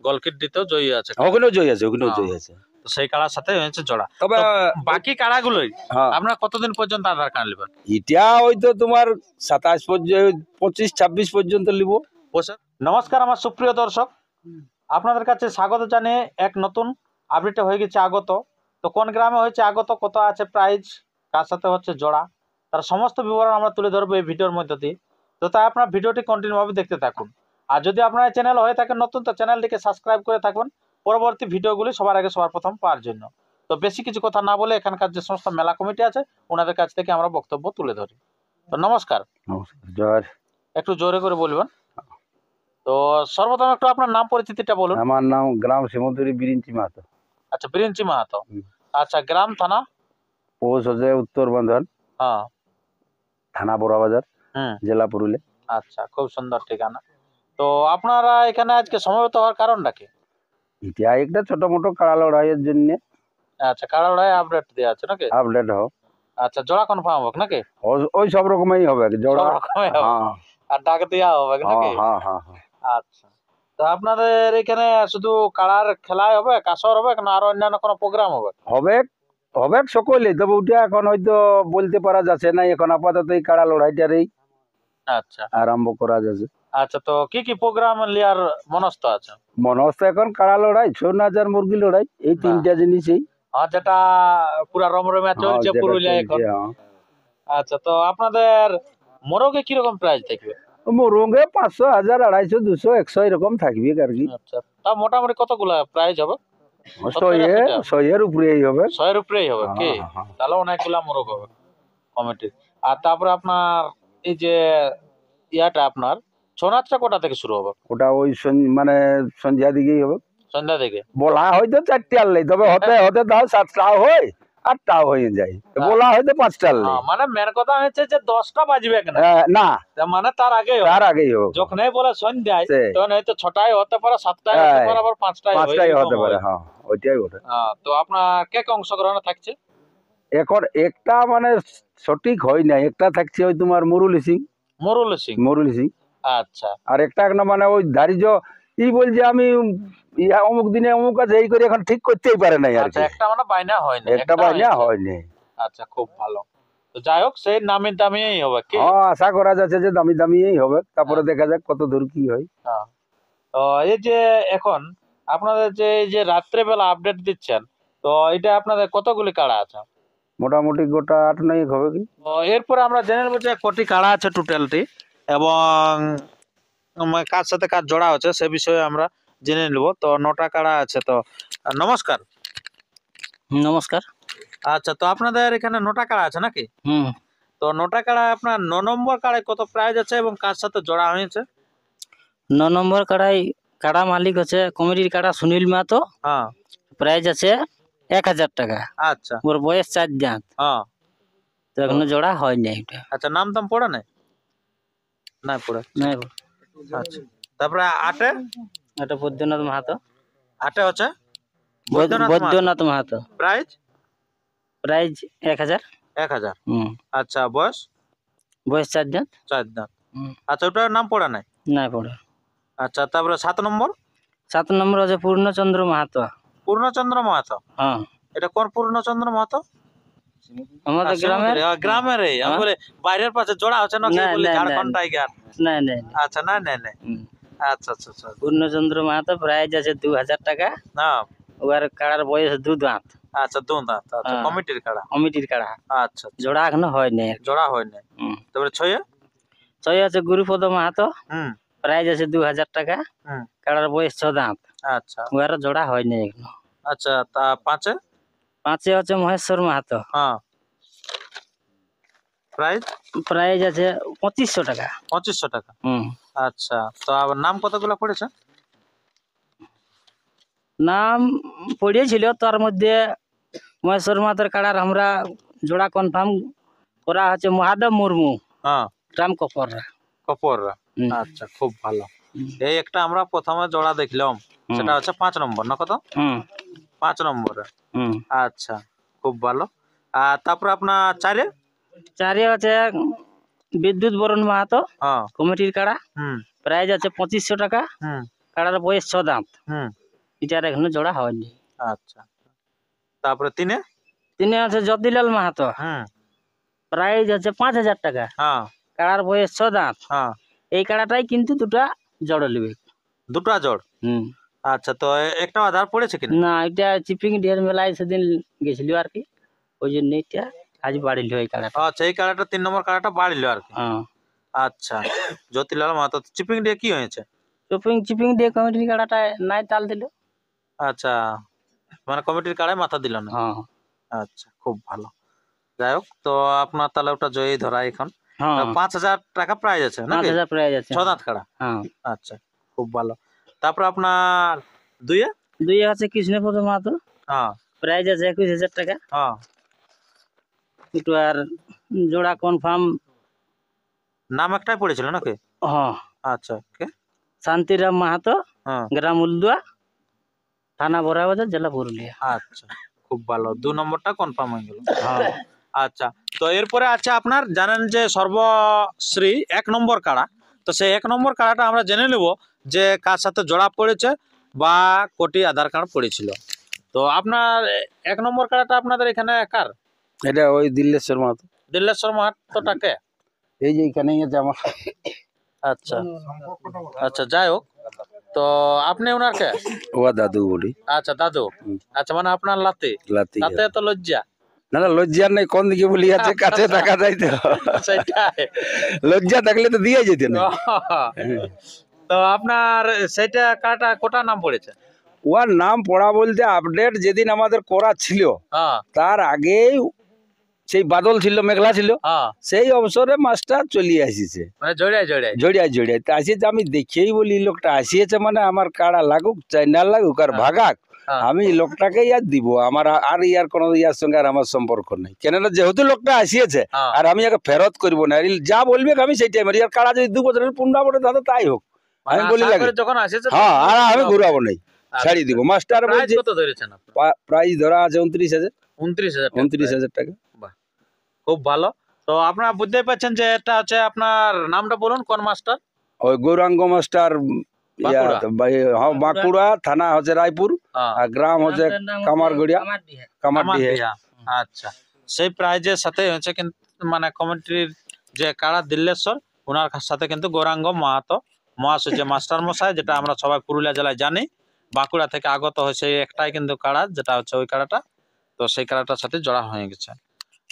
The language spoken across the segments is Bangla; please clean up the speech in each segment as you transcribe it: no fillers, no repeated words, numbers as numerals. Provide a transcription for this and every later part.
গলকিড্ডিতেও জয়ী আছে, ওখানেও জয়ী আছে, ওখানেও জয়ী আছে। তো সেই কাড়ার সাথে হয়েছে জোড়া। তবে তো বাকি কাড়াগুলোই হ্যাঁ, আপনারা কতদিন পর্যন্ত আধার কার্ড নেবেন? এটা হয়তো তোমার 27 পর্যন্ত, 25-26 পর্যন্ত নিব। নমস্কার আমার সুপ্রিয় দর্শক, আপনাদের কাছে স্বাগত জানিয়ে এক নতুন আপডেটে হয়ে গেছে আগত। তো কোন গ্রামে হয়েছে আগত, কত আছে প্রাইজ, কার সাথে হচ্ছে জোড়া, তার সমস্ত বিবরণ আমরা তুলে ধরবো এই ভিডিওর মধ্যে দিয়ে। তো তাই আপনার ভিডিওটি কন্টিনিউভাবে দেখতে থাকুন। আর যদি আপনার চ্যানেল হয়ে থাকেন নতুন, তো চ্যানেলটিকে সাবস্ক্রাইব করে থাকবেন পরবর্তী ভিডিওগুলি সবার আগে সবার প্রথম পাওয়ার জন্য। তো বেশি কিছু কথা না বলে এখানকার যে সমস্ত মেলা কমিটি আছে ওনাদের কাছ থেকে আমরা বক্তব্য তুলে ধরি। তো নমস্কার। নমস্কার, জয়। একটু জোরে করে বলবেন। তো সর্বপ্রথম একটু আপনার নাম পরিচিতিটা বলুন। আমার নাম গ্রাম শ্যামতলী বিরিঞ্চি মাহাতো। আচ্ছা, বিরিঞ্চি মাহাতো। আচ্ছা, গ্রাম থানা? পোস্ট হচ্ছে উত্তর বন্ধন, হ্যাঁ, থানা বড়বাজার, জেলা পুরুলিয়া। আচ্ছা, খুব সুন্দর ঠিকানা। তো আপনারা এখানে আজকে সমবেত হওয়ার কারণটা কি? এটা একটা ছোট মোটো কাড়া লড়াইয়ের জন্য। আচ্ছা, কাড়া লড়াই আপডেট দেওয়া আছে নাকি? আপডেট হোক। আচ্ছা, জোড়া কনফার্ম হোক নাকি? ওই সব রকমই হবে, জোড়া সব রকমই হবে। হ্যাঁ, আর ডাক দেওয়া হবে নাকি? হ্যাঁ হ্যাঁ হ্যাঁ। আচ্ছা, তো আপনাদের এখানে শুধু কাড়ার খেলাই হবে, কাসর হবে না আরো অন্যান্য কোনো প্রোগ্রাম হবে? হবে, হবে সকলেই, তবে ওটা এখন হয়তো বলতে পারা যাচ্ছে না। এখন আপাতত এই কাড়া লড়াইটারই আচ্ছা আরম্ভ করা যাচ্ছে। আচ্ছা, তো কি কি প্রোগ্রাম লিয়ার মনস্থ আছে? মনস্থ এখন কাড়া লড়াই, ছৌ নাচ আর মুরগি লড়াই, এই তিনটা জিনিসই। যেটা পুরা রমরমা চলছে পুরুলিয়া এখন। আচ্ছা, তো আপনাদের মোরগে কিরকম প্রাইস থাকবে? মোরগে 500, 1000, 250, 200, 100 এরকম থাকবে আর কি। আচ্ছা, তা মোটামুটি কতগুলা প্রাইস হবে? 100-এর উপরেই হবে। 100-এর উপরেই হবে কি? তাহলে অনেকগুলা মোরগ হবে কমিটির। আর তারপরে আপনার এই যে ইয়াটা আপনার ছৌ নাচটা কটা থেকে শুরু হবে? ওটা ওই মানে সন্ধ্যা দিকেই হবে। সন্ধ্যা থেকে বলা হয়তো 4টা আনলেই, তবে হতে হতে তাও 7টাও হয়, 8টাও হয়ে যায়। বলা হয়তো 5টা আনলেই। মানে মেন কথা হচ্ছে যে 10টা বাজবে না, মানে তার আগেই হোক। যখনই বলে সন্ধ্যায় তখন হয়তো 6টায় হতে পারে, 7টায় হতে পারে, আবার 5টায় হতে পারে। হ্যাঁ, ওইটাই ওটা। তো আপনার কে কে অংশগ্রহণ থাকছে? এখন একটা মানে সঠিক হয় না, একটা থাকছে ওই তোমার মুরুলি সিং। আচ্ছা, আর একটা মানে ওই দারিজ ই বলছে আমি অমুক দিনে অমুক আছে এই করে, এখন ঠিক করতেই পারে না আর কি। একটা মানে বাইনা হয়নি, একটা বাইনা হয়নি। আচ্ছা, খুব ভালো। তো যাই হোক, সেই নামি দামিই হবে কি? আশা করা যাচ্ছে যে দামি দামিই হবে, তারপরে দেখা যাক কত দূর কি হয়। তো এই যে এখন আপনাদের যে এই যে রাত্রে বেলা আপডেট দিচ্ছেন, তো এটা আপনাদের কতগুলি কাড়া আছে? মোটামুটি গোটা 8-9 হবে কি। এরপরে আমরা জেনে নেবো যে কটি কাড়া আছে টোটালটি, এবং কার সাথে কার জোড়া আছে সে বিষয়ে আমরা জেনে নেব। তো 9টা কাড়া আছে। তো নমস্কার। নমস্কার। আচ্ছা, তো আপনাদের এখানে 9টা কাড়া আছে নাকি? তো 9টা কাড়া আপনার 9 নম্বর কাড়ায় কত প্রাইজ আছে এবং কার সাথে জোড়া হয়েছে? 9 নম্বর কাড়াই কাড়া মালিক হচ্ছে কমিটির কাড়া সুনীল মাহাতো। প্রাইজ আছে 1000 টাকা। আচ্ছা, ওর বয়স 4 দাঁত। তো এখনো জোড়া হয় নাই। আচ্ছা, নাম দাম পড়ে নাই? না পড়ে। আচ্ছা, তারপরে 8 এটা বৈদ্যনাথ মাহাতো। 8 হচ্ছে বৈদ্যনাথ মাহাতো। প্রাইজ 1000। আচ্ছা, বয়স 4 দাঁত। আচ্ছা, ওটার নাম পড়ে নাই? না পড়ে। আচ্ছা, তারপরে 7 নম্বর? 7 নম্বর হচ্ছে পূর্ণচন্দ্র মাহাতো। পূর্ণচন্দ্র মাহাতো? এটা কোন পূর্ণচন্দ্র মাহাতো? আমাদের গ্রামের বাইরের পাশে জোড়া হচ্ছে না, ঝাড়খণ্ড টাইগার? আচ্ছা, না। আচ্ছা আচ্ছা আচ্ছা, পূর্ণচন্দ্র মাহাতো প্রাইজ আছে 2000 টাকা। ওর কাড়ার বয়স 2 দাঁত। আচ্ছা, 2 দাঁত। আচ্ছা, কমিটির কাড়া। আচ্ছা, জোড়া এখনো হয় নাই। তারপরে 6 আছে গুরুপদ মাহাতো। প্রাইজ আছে 2000 টাকা। কাড়ার বয়স 6 দাঁত। আচ্ছা, ওর জোড়া হয় নাই এখনো। আচ্ছা, তা 5 হচ্ছে মহেশ্বর মাহাতো। প্রাইজ আছে 2500 টাকা। আচ্ছা, তো আবার নাম কতগুলো পড়েছে? নাম পড়িয়েছিল, তার মধ্যে মহেশ্বর মাহাতোর কাড়ার আমরা জোড়া কনফার্ম করা হচ্ছে মহাদেব মুর্মু, গ্রাম কপররা। আচ্ছা, খুব ভালো। এই একটা আমরা প্রথমে জোড়া দেখলাম, সেটা হচ্ছে 5 নম্বর না? কত? 5 নম্বরে। আচ্ছা, খুব ভালো। আর তারপর আপনার 4 হচ্ছে বিদ্যুৎ বরণ মাহাতো, কমিটির কাড়া। প্রাইজ আছে 2500 টাকা। কাড়ার বয়স 6 দাঁত, হুম, এটার এখনো জোড়া হয়নি। আচ্ছা। তারপরে তিনে? তিনি আছে জ্যোতিলাল মাহাতো, হুম, প্রাইস আছে 5,000 টাকা। হ্যাঁ, কাড়ার বয়স 6 দাঁত। হ্যাঁ, এই কাড়াটাই কিন্তু দুটা জোড়া নেবে। দুটা জোড়। হুম, আচ্ছা, তো একটা আধার পড়েছে কিনা? না এটা চিপিং ডিয়ার মেলায় সেদিন গেছিল আর কি, ওই জন্য এটা আজ বাড়িল এই কাড়াটা। আচ্ছা, এই কাড়াটা 3 নম্বর কাড়াটা বাড়িল আর কি। হ্যাঁ, আচ্ছা, জ্যোতিলাল মাহাতো চিপিং দিয়ে কি হয়েছে? চিপিং দিয়ে কমিটির কাড়াটা নাই তাল দিল। আচ্ছা, মানে কমিটির কাড়ায় মাথা দিল না। হ্যাঁ, আচ্ছা, খুব ভালো। যাই হোক, তো আপনার তাহলে ওটা জয়ী ধরা এখন। হ্যাঁ, 5,000 টাকা প্রাইজ আছে নাকি? 5,000 প্রাইস আছে। 6 দাঁত কাড়া। হ্যাঁ, আচ্ছা, খুব ভালো। তারপর আপনার দুইয়ে? দুই আছে কৃষ্ণপদ মাহাতো, হ্যাঁ, প্রাইস আছে 21,000 টাকা। হ্যাঁ, একটু আর জোড়া কনফার্ম। নাম একটাই পড়েছিল নাকি? হ্যাঁ, আচ্ছা, ওকে। শান্তিরাম মাহাতো, হ্যাঁ, গ্রাম উলদুয়া, থানা বড়াবাজার, জেলা পুরুলিয়া। আচ্ছা, খুব ভালো। 2 নম্বরটা কনফার্ম হয়ে গেল। হ্যাঁ, আচ্ছা, তো এরপরে আছে আপনার জানেন যে সর্বশ্রী 1 নম্বর কাড়া। তো সেই 1 নম্বর কাড়াটা আমরা জেনে নেব যে কার সাথে জোড়া পড়েছে বা কোটি আধার কার্ড পড়েছিল। তো আপনার 1 নম্বর কাড়াটা আপনাদের এখানে কার? এটা ওই দিল্লেশ্বর মাহাতো, দিল্লেশ্বর মাহাতোটাকে? এই যে এখানেই আছে আমার। আচ্ছা, আচ্ছা, যাই হোক, তো আপনি ওনারকে? ও দাদু বলি। আচ্ছা, দাদু। আচ্ছা, মানে আপনার লাতে লাতি তাতে তো লজ্জা। না না, লজ্জার নেই, কোন দিকে বলি আছে, কাছে টাকা যাই তো। সেটাই। লজ্জা থাকলে তো দিয়ে যেত না। তো আপনার সেটা কাটা কোটা নাম পড়েছে? ওর নাম পড়া বলতে আপডেট যেদিন আমাদের করা ছিল হ্যাঁ, তার আগেই সেই বাদল ছিল, মেঘলা ছিল, হ্যাঁ, সেই অবসরে মাছটা চলিয়ে আসিছে মানে জড়াই জড়াই। জড়িয়ায় জড়িয়ায় তা আসিয়েছে। আমি দেখেই বলি এই লোকটা আসিয়েছে মানে আমার কাড়া লাগুক চাই না লাগুক আর ভাগাক, হ্যাঁ। আমি এই লোকটাকেই আর দিব, আমার আর ইয়ার কোনো ইয়ার সঙ্গে আর আমার সম্পর্ক নেই। কেননা যেহেতু লোকটা আসিয়েছে হ্যাঁ। আর আমি একে ফেরত করবো না, আর যা বলবে আমি সেই টাইমে, ইয়ার কাড়া যদি 2 বছরের পুন্ডা বটে তাহলে তাই হোক, আমি মানে বলি আশা লাগে করে যখন আসেছে হ্যাঁ, তখন আর আমি ঘুরাবো। ঘুরাবো নাই, আচ্ছা। ছাড়িয়ে দিব। মাস্টার প্রাইস বলছে কত ধরেছেন আপনি? প্রাইস ধরা আছে 29,000। 29,000 টাকা। 29,000 টাকা। খুব ভালো। তো আপনারা বুঝতেই পারছেন যে এটা হচ্ছে আপনার নামটা বলুন, কোন মাস্টার? ওই গৌরাঙ্গ মাস্টার, বাঁকুড়া? হ্যাঁ বাঁকুড়া, থানা হচ্ছে রায়পুর, হ্যাঁ, আর গ্রাম হচ্ছে কামারগড়িয়া, কামারডিহে। আচ্ছা, সেই প্রাইজের সাথে হচ্ছে কিন্তু মানে কমিটির যে কাড়া দিল্লেশ্বর, ওনার সাথে কিন্তু গৌরাঙ্গ মাহাতো মহাশয় যে মাস্টার মশাই, যেটা আমরা সবাই পুরুলিয়া জেলায় জানি, বাঁকুড়া থেকে আগত হয়েছে একটাই কিন্তু কাড়া, যেটা হচ্ছে ওই কাড়াটা। তো সেই কাড়াটার সাথে জড়া হয়ে গেছে।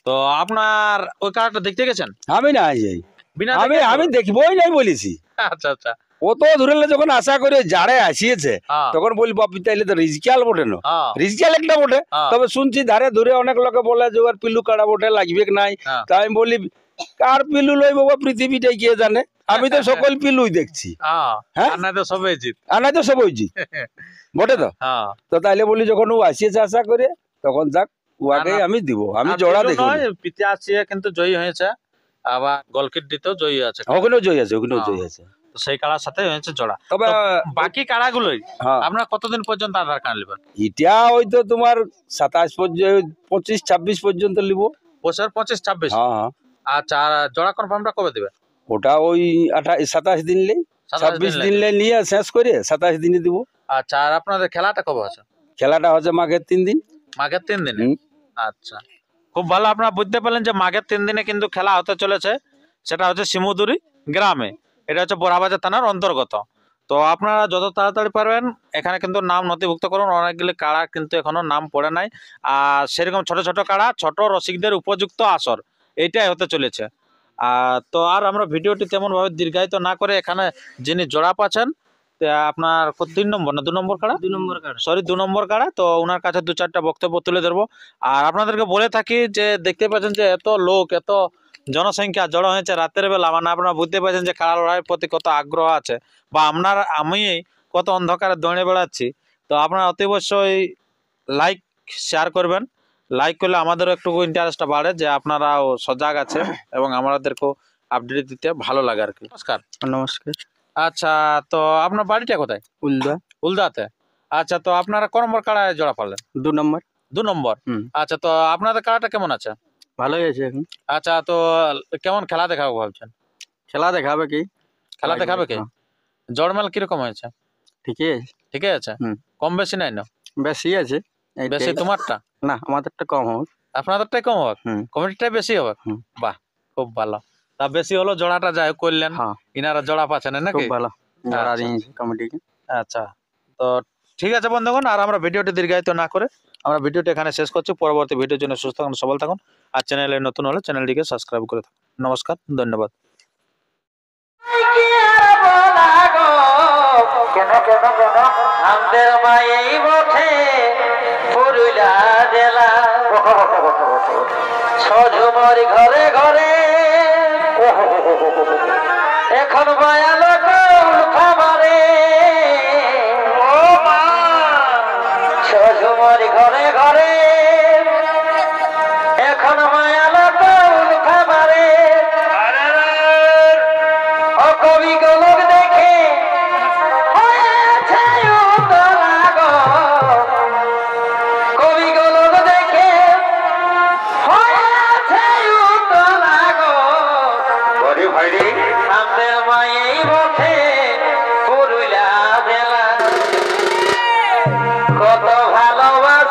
তো আপনার ওই কাড়াটা দেখতে গেছেন? আমি না যাই, বিনা আমি দেখে? আমি দেখবই নাই বলেছি। আচ্ছা, আচ্ছা, অত দূরে যখন আশা করে জাড়ে আসিয়েছে হ্যাঁ, তখন বলি বাপি তাইলে তো রিজকাল বটে না, হ্যাঁ, রিজকাল একটা বটে। হ্যাঁ, তবে শুনছি ধারে ধরে অনেক লোকে বলে যে ওর পিলু কাড়া বটে, লাগবে কি নাই। হ্যাঁ। তাই আমি বলি কার পিলু লই বাবা, পৃথিবীটাই কে জানে, আমি তো সকল পিলুই দেখছি, হ্যাঁ, হ্যাঁ? আর নাই তো সবাই জিত। আর নাই তো সব হয়েছি বটে তো। হ্যাঁ, তো তাইলে বলি যখন ও আসিয়েছে আশা করে, তখন যাক ওয়াকেই আমি দিব, আমি আর জোড়া পিলু দেখব। নয়, পিতে আসিয়ে কিন্তু জয়ী হয়েছে, আবার গোলকিট দিতেও জয়ী আছে। ওখানেও জয় আছে, ওখানেও হ্যাঁ। জয় আছে। তো সেই কাড়ার সাথে হয়েছে জোড়া। তবে তো বাকি কাড়াগুলোই হ্যাঁ, আপনারা কতদিন পর্যন্ত আধার কার্ড নেবেন? এটা হয়তো তোমার 27 পর্যন্ত, 25-26 পর্যন্ত নিব। বছর 25-26? হ্যাঁ হ্যাঁ, আচ্ছা, আর জোড়া কনফার্মটা কবে দিবেন? ওটা ওই 27 দিন নেই, 26 দিন লাগে। নিয়ে শেষ করে 27 দিনে দিব। আচ্ছা, আর আপনাদের খেলাটা কবে আছে? খেলাটা হচ্ছে মাঘের 3 দিন। মাঘের 3 দিনে? হুম। আচ্ছা, খুব ভালো। আপনারা বুঝতে পারলেন যে মাঘের 3 দিনে কিন্তু খেলা হতে চলেছে। সেটা হচ্ছে শিমুদুরি গ্রামে, এটা হচ্ছে বড়াবাজার থানার অন্তর্গত। তো আপনারা যত তাড়াতাড়ি পারবেন এখানে কিন্তু নাম নথিভুক্ত করুন। অনেকগুলি কাড়া কিন্তু এখনো নাম পড়ে নাই, আর সেরকম ছোট ছোট কাড়া, ছোট রসিকদের উপযুক্ত আসর এইটাই হতে চলেছে। তো আর আমরা ভিডিওটি তেমনভাবে দীর্ঘায়িত না করে এখানে যিনি জোড়া পাচ্ছেন আপনার 3 নম্বর না 2 নম্বর কাড়া, 2 নম্বর কাড়া। সরি 2 নম্বর কাড়া, তো ওনার কাছে 2-4টা বক্তব্য তুলে ধরবো। আর আপনাদেরকে বলে থাকি যে দেখতে পাচ্ছেন যে এত লোক, এত জনসংখ্যা জড়ো হয়েছে রাতের বেলা, মানে আপনারা বুঝতে পারছেন যে কাড়া লড়াইয়ের প্রতি কত আগ্রহ আছে, বা আমি কত অন্ধকারে দৌড়ে বেড়াচ্ছি। তো আপনারা অতি অবশ্যই লাইক শেয়ার করবেন। লাইক করলে আমাদেরও একটু ইন্টারেস্টটা বাড়ে যে আপনারাও সজাগ আছে এবং আমাদেরকেও আপডেট দিতে ভালো লাগে আর কি। নমস্কার। নমস্কার। আচ্ছা, তো আপনার বাড়িটা কোথায়? উলদা। উলদাতে? আচ্ছা, তো আপনারা কোন নম্বর কাড়ায় জোড়া পারলেন? 2 নম্বর। 2 নম্বর। হুম। আচ্ছা, তো আপনাদের কাড়াটা কেমন আছে? ভালোই আছে এখন। আচ্ছা, তো কেমন খেলা দেখাবো ভাবছেন? খেলা দেখাবে কি? খেলা দেখাবে কি? হ্যাঁ। জড়মেল কিরকম হয়েছে? ঠিকই আছে। ঠিকই আছে, হুম। কম বেশি নাই না? বেশি আছে বেশি তোমারটা? না আমাদেরটা কম হবে। আপনাদেরটাই কম হবে, হুম। কমিটিটাই বেশি হবে। হুম। বাহ, খুব ভালো। তা বেশি হলো জোড়াটা যাই হোক করলেন, হ্যাঁ ইনারা জোড়া পাচ্ছেন খুব নাকি? ভালো জোড়া আচ্ছা, দিয়েছে কমিটিকে। আচ্ছা, তো ঠিক আছে বন্ধুগণ, আর আমরা ভিডিওটি দীর্ঘায়িত না করে আমরা ভিডিওটি এখানে শেষ করছি। পরবর্তী ভিডিওর জন্য সুস্থ থাকুন, সবল থাকুন, আর চ্যানেলে নতুন হলে চ্যানেলটিকে সাবস্ক্রাইব করে থাকুন। নমস্কার, ধন্যবাদ। কেন কেন কেন আমাদের মায়েই বটে পুরুলিয়া জেলা সজুমরি ঘরে ঘরে এখন মায়ালো খাবারে সজুমরি ঘরে ঘরে এখন মায়ালো খাবারে ও কবি গোলক দেখে হয়েছে উতলাগ কবি গোলক দেখে হয়েছে উতলাগ বড়ি ভাইরে